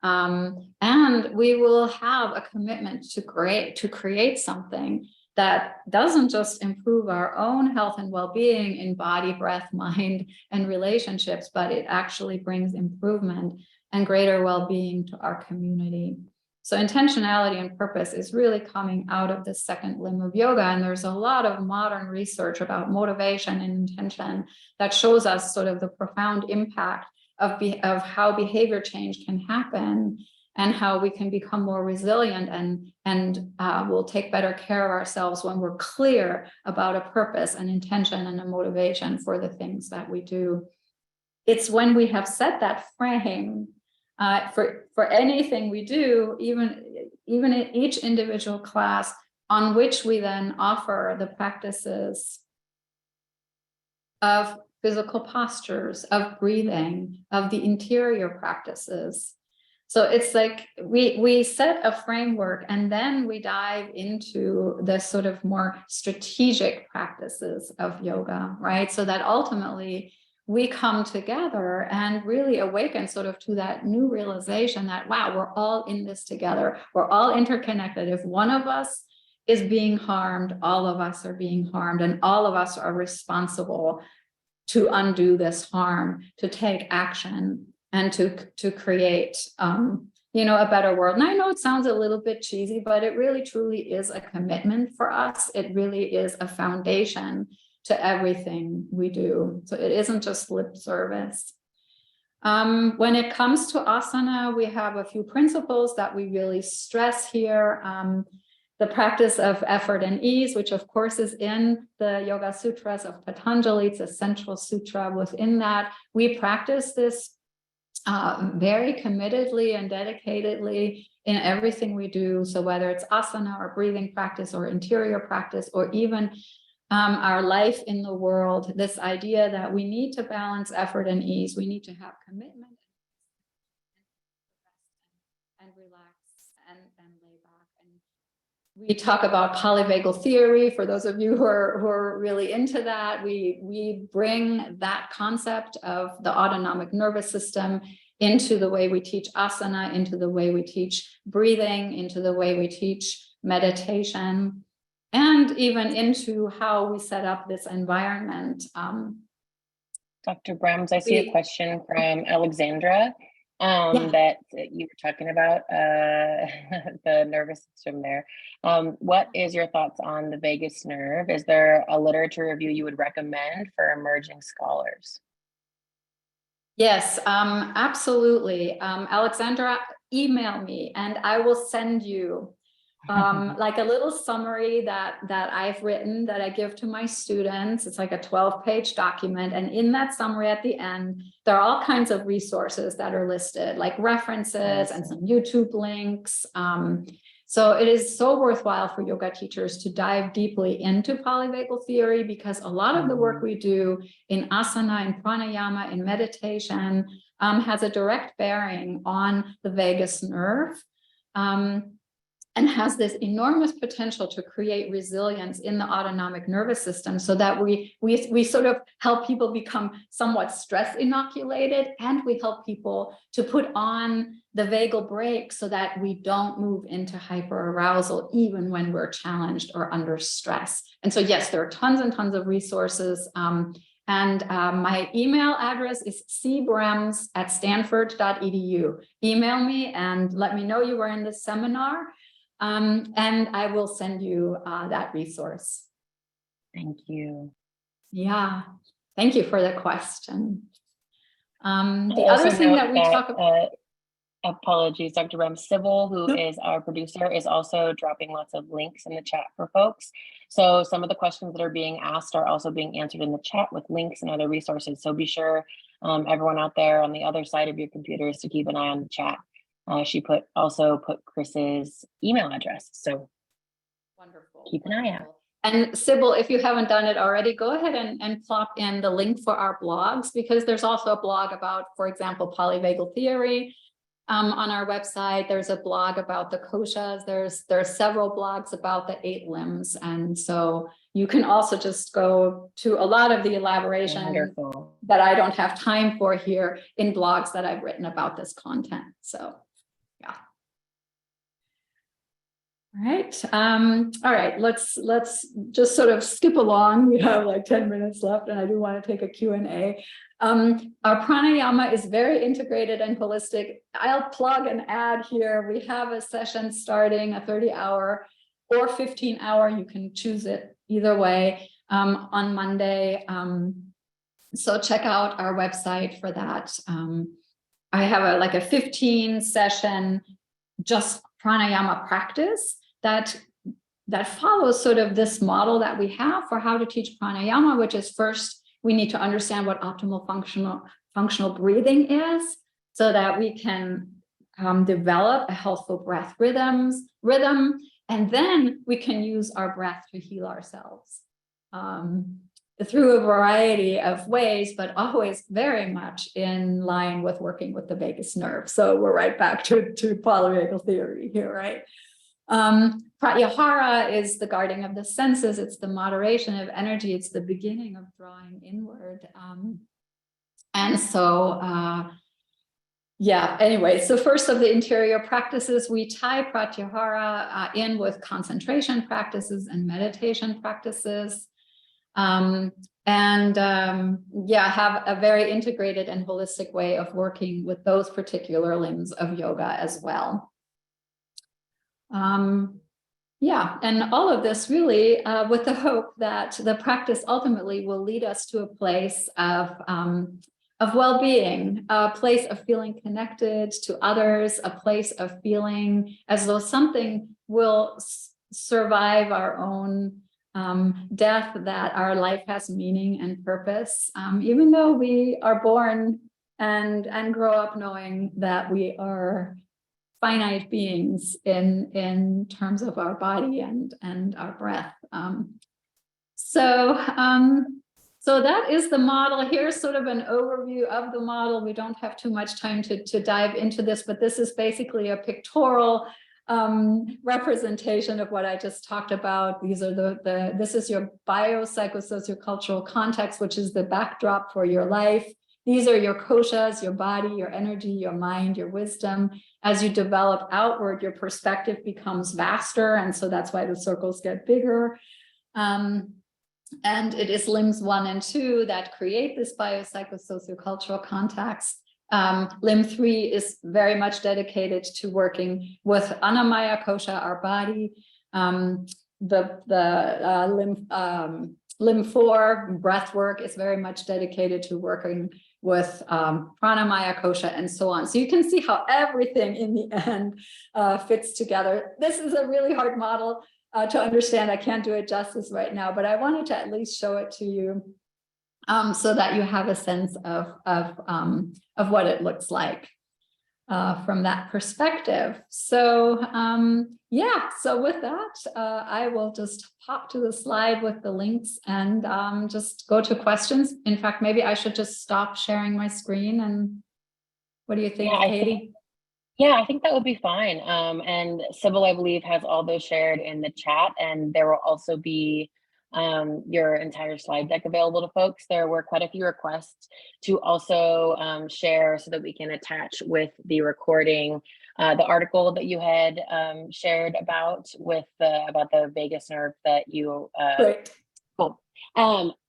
E: And we will have a commitment to create something that doesn't just improve our own health and well-being in body, breath, mind, and relationships, but it actually brings improvement and greater well-being to our community. So intentionality and purpose is really coming out of the second limb of yoga. And there's a lot of modern research about motivation and intention that shows us sort of the profound impact of how behavior change can happen, and how we can become more resilient and we'll take better care of ourselves when we're clear about a purpose, an intention, and a motivation for the things that we do. It's when we have set that frame for anything we do, even in each individual class, on which we then offer the practices of physical postures, of breathing, of the interior practices. So it's like we set a framework, and then we dive into the sort of more strategic practices of yoga, right? So that ultimately we come together and really awaken sort of to that new realization that, wow, we're all in this together. We're all interconnected. If one of us is being harmed, all of us are being harmed, and all of us are responsible to undo this harm, to take action, and to create, a better world. And I know it sounds a little bit cheesy, but it really truly is a commitment for us. It really is a foundation to everything we do. So it isn't just lip service. When it comes to asana, we have a few principles that we really stress here. The practice of effort and ease, which of course is in the Yoga Sutras of Patanjali. It's a central sutra within that. We practice this very committedly and dedicatedly in everything we do. So whether it's asana or breathing practice or interior practice, or even our life in the world, this idea that we need to balance effort and ease. We need to have commitment and relax and lay back. And we talk about polyvagal theory. For those of you who are really into that, we bring that concept of the autonomic nervous system into the way we teach asana, into the way we teach breathing, into the way we teach meditation, and even into how we set up this environment.
B: Dr. Brems, I see a question from Alexandra that you were talking about, the nervous system there. What is your thoughts on the vagus nerve? Is there a literature review you would recommend for emerging scholars?
E: Yes, absolutely. Alexandra, email me and I will send you like a little summary that I've written that I give to my students. It's like a 12-page document. And in that summary at the end, there are all kinds of resources that are listed, like references and some YouTube links. So it is so worthwhile for yoga teachers to dive deeply into polyvagal theory, because a lot of the work we do in asana, in pranayama, in meditation has a direct bearing on the vagus nerve. And has this enormous potential to create resilience in the autonomic nervous system, so that we sort of help people become somewhat stress inoculated, and we help people to put on the vagal brake so that we don't move into hyperarousal even when we're challenged or under stress. And so, yes, there are tons and tons of resources. My email address is cbrems@stanford.edu. Email me and let me know you were in this seminar. And I will send you that resource.
B: Thank you.
E: Yeah, thank you for the question. The other thing that we talk about.
B: Apologies, Dr. Rem. Sybil, who is our producer, is also dropping lots of links in the chat for folks. So some of the questions that are being asked are also being answered in the chat with links and other resources. So be sure, everyone out there on the other side of your computers, to keep an eye on the chat. She also put Chris's email address. So
E: wonderful.
B: Keep an eye out.
E: And Sybil, if you haven't done it already, go ahead and plop in the link for our blogs, because there's also a blog about, for example, polyvagal theory on our website. There's a blog about the koshas. There's several blogs about the 8 limbs. And so you can also just go to a lot of the elaboration that I don't have time for here in blogs that I've written about this content. So. Yeah. Right. All right. Let's just sort of skip along. We have like 10 minutes left, and I do want to take a Q&A. Our pranayama is very integrated and holistic. I'll plug and add here. We have a session starting a 30-hour or 15-hour. You can choose it either way on Monday. So check out our website for that. I have like a 15 session just pranayama practice that follows sort of this model that we have for how to teach pranayama, which is first we need to understand what optimal functional breathing is so that we can develop a healthful breath rhythm, and then we can use our breath to heal ourselves through a variety of ways, but always very much in line with working with the vagus nerve. So we're right back to polyvagal theory here, right? Pratyahara is the guarding of the senses. It's the moderation of energy. It's the beginning of drawing inward. And so, yeah, anyway, so first of the interior practices, we tie Pratyahara in with concentration practices and meditation practices. Yeah, have a very integrated and holistic way of working with those particular limbs of yoga as well. Yeah, and all of this really with the hope that the practice ultimately will lead us to a place of well-being, a place of feeling connected to others, a place of feeling as though something will survive our own death, that our life has meaning and purpose, even though we are born and grow up knowing that we are finite beings in terms of our body and our breath. So that is the model. Here's sort of an overview of the model. We don't have too much time to dive into this, but this is basically a pictorial representation of what I just talked about. These are this is your biopsychosociocultural context, which is the backdrop for your life. These are your koshas, your body, your energy, your mind, your wisdom. As you develop outward, your perspective becomes vaster, and so that's why the circles get bigger. And it is limbs 1 and 2 that create this biopsychosociocultural context. Limb 3 is very much dedicated to working with Annamaya kosha, our body. Limb 4, breath work, is very much dedicated to working with pranamaya kosha and so on. So you can see how everything in the end fits together. This is a really hard model to understand. I can't do it justice right now, but I wanted to at least show it to you so that you have a sense of what it looks like from that perspective. So yeah, so with that, I will just pop to the slide with the links and just go to questions. In fact, maybe I should just stop sharing my screen. And what do you think, Katie?
B: I think that would be fine. And Sybil, I believe, has all those shared in the chat, and there will also be your entire slide deck available to folks. There were quite a few requests to also share so that we can attach with the recording the article that you had shared about the vagus nerve that you
E: Great.
B: Cool.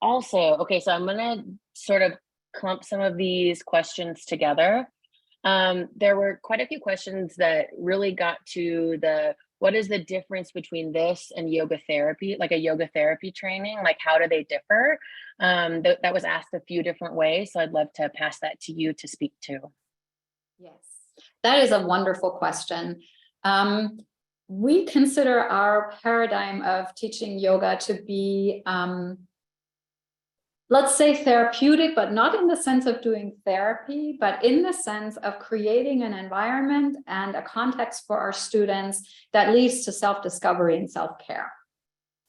B: Also, okay, so I'm gonna sort of clump some of these questions together. There were quite a few questions that really got to what is the difference between this and yoga therapy, like a yoga therapy training? Like, how do they differ? That was asked a few different ways. So I'd love to pass that to you to speak to.
E: Yes, that is a wonderful question. We consider our paradigm of teaching yoga to be, let's say, therapeutic, but not in the sense of doing therapy, but in the sense of creating an environment and a context for our students that leads to self-discovery and self-care.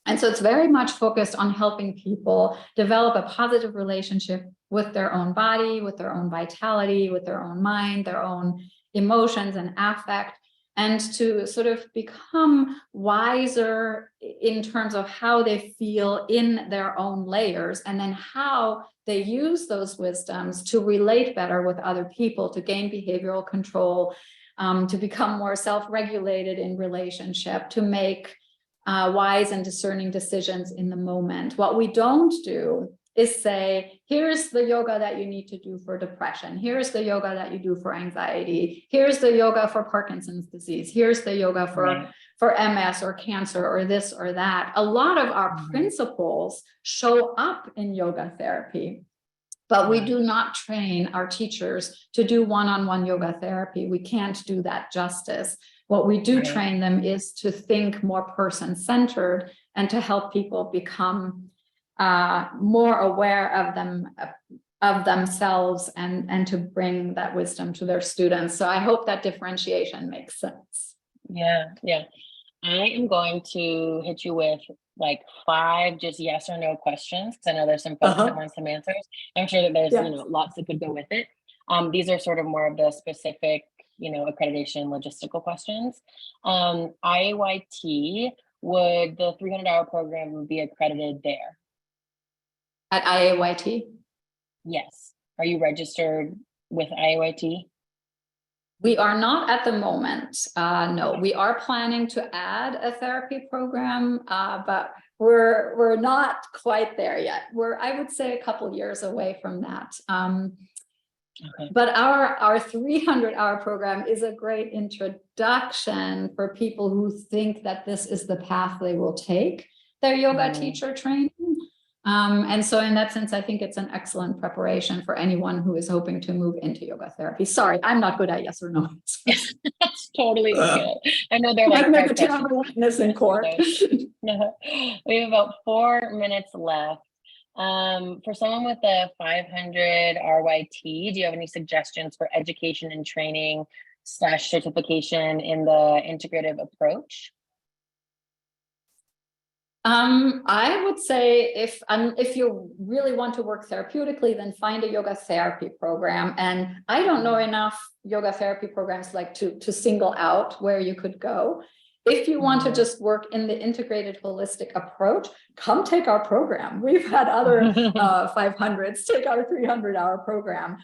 E: And so it's very much focused on helping people develop a positive relationship with their own body, with their own vitality, with their own mind, their own emotions and affect, and to sort of become wiser in terms of how they feel in their own layers, and then how they use those wisdoms to relate better with other people, to gain behavioral control, to become more self-regulated in relationship, to make wise and discerning decisions in the moment. What we don't do is say, here's the yoga that you need to do for depression. Here's the yoga that you do for anxiety. Here's the yoga for Parkinson's disease. Here's the yoga for MS or cancer or this or that. A lot of our principles show up in yoga therapy, but we do not train our teachers to do one-on-one yoga therapy. We can't do that justice. What we do train them is to think more person-centered and to help people become more aware of themselves and to bring that wisdom to their students. So I hope that differentiation makes sense.
B: Yeah. I am going to hit you with like 5 just yes or no questions, because I know there's some folks that want some answers. I'm sure that there's lots that could go with it. These are sort of more of the specific, accreditation logistical questions. IAYT, would the 300-hour program be accredited there?
E: At IAYT?
B: Yes. Are you registered with IAYT?
E: We are not at the moment. No, we are planning to add a therapy program, but we're not quite there yet. We're, I would say, a couple years away from that. But our 300-hour program is a great introduction for people who think that this is the path they will take their yoga teacher training. And so in that sense, I think it's an excellent preparation for anyone who is hoping to move into yoga therapy. Sorry, I'm not good at yes or no.
B: That's totally okay. I know they're like
E: make a terrible witness in court.
B: No, we have about 4 minutes left. For someone with a 500 RYT, do you have any suggestions for education and training / certification in the integrative approach?
E: I would say if you really want to work therapeutically, then find a yoga therapy program. And I don't know enough yoga therapy programs like to single out where you could go. If you want to just work in the integrated holistic approach, come take our program. We've had other 500s take our 300-hour program.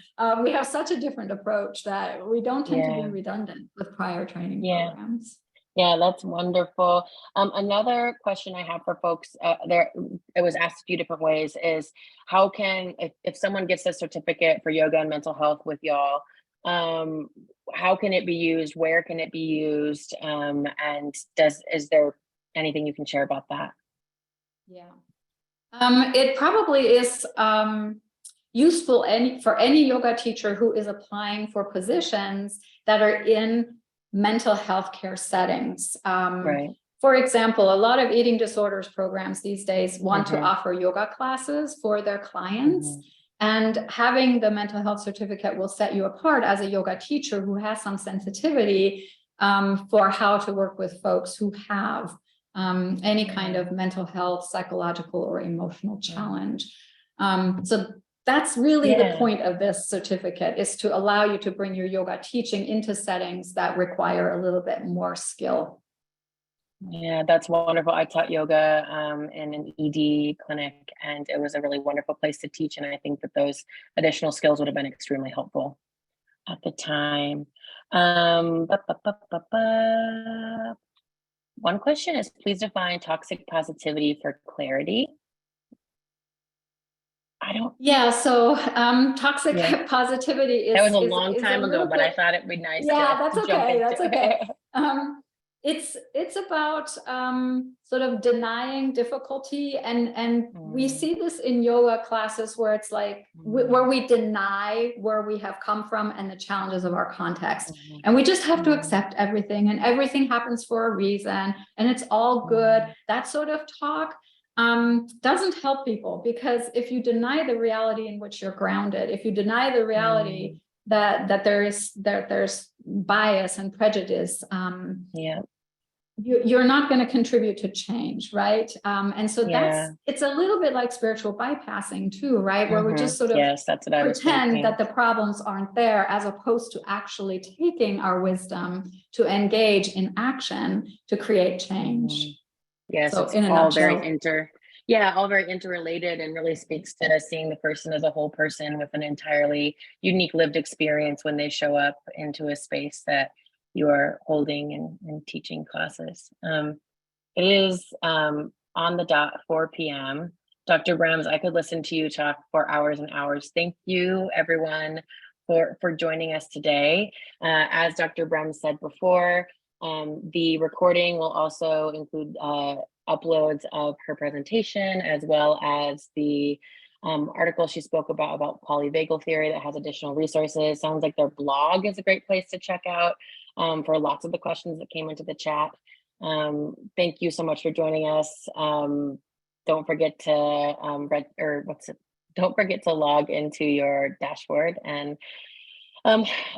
E: We have such a different approach that we don't tend to be redundant with prior training programs.
B: Yeah, that's wonderful. Another question I have for folks, it was asked a few different ways, is how can, if someone gets a certificate for yoga and mental health with y'all, how can it be used? Where can it be used? And is there anything you can share about that?
E: Yeah, it probably is useful for any yoga teacher who is applying for positions that are in mental health care settings. For example, a lot of eating disorders programs these days want to offer yoga classes for their clients. And having the mental health certificate will set you apart as a yoga teacher who has some sensitivity for how to work with folks who have any kind of mental health, psychological, or emotional challenge. So that's really the point of this certificate, is to allow you to bring your yoga teaching into settings that require a little bit more skill.
B: Yeah, that's wonderful. I taught yoga in an ED clinic, and it was a really wonderful place to teach. And I think that those additional skills would have been extremely helpful at the time. One question is, please define toxic positivity for clarity.
E: So toxic positivity is—
B: that was a long time ago, but I thought it'd be nice.
E: That's okay. That's okay. It's about sort of denying difficulty, and we see this in yoga classes where it's like where we deny where we have come from and the challenges of our context, and we just have to accept everything, and everything happens for a reason, and it's all good. That sort of talk doesn't help people, because if you deny the reality in which you're grounded, if you deny the reality that there's bias and prejudice, you're not going to contribute to change, right? And so it's a little bit like spiritual bypassing too, right? Where we just sort of pretend that the problems aren't there, as opposed to actually taking our wisdom to engage in action to create change.
B: Yes, so it's all very interrelated, and really speaks to seeing the person as a whole person with an entirely unique lived experience when they show up into a space that you are holding and teaching classes. It is on the dot 4 p.m. Dr. Brems, I could listen to you talk for hours and hours. Thank you, everyone, for joining us today. As Dr. Brems said before, the recording will also include uploads of her presentation, as well as the article she spoke about polyvagal theory that has additional resources. Sounds like their blog is a great place to check out for lots of the questions that came into the chat. Thank you so much for joining us. Don't forget to don't forget to log into your dashboard and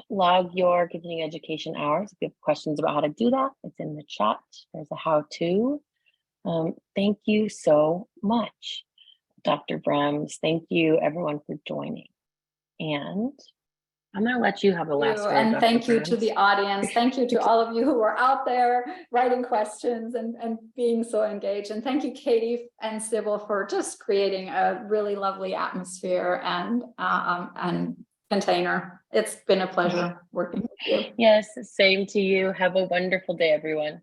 B: log your continuing education hours. If you have questions about how to do that, it's in the chat. There's a how-to. Thank you so much, Dr. Brems. Thank you, everyone, for joining. And I'm going to let you have the last word.
E: And
B: Dr.
E: thank you
B: Brems.
E: to the audience. Thank you to all of you who are out there writing questions and being so engaged. And thank you, Katie and Sybil, for just creating a really lovely atmosphere and container. It's been a pleasure working with you.
B: Yes, same to you. Have a wonderful day, everyone.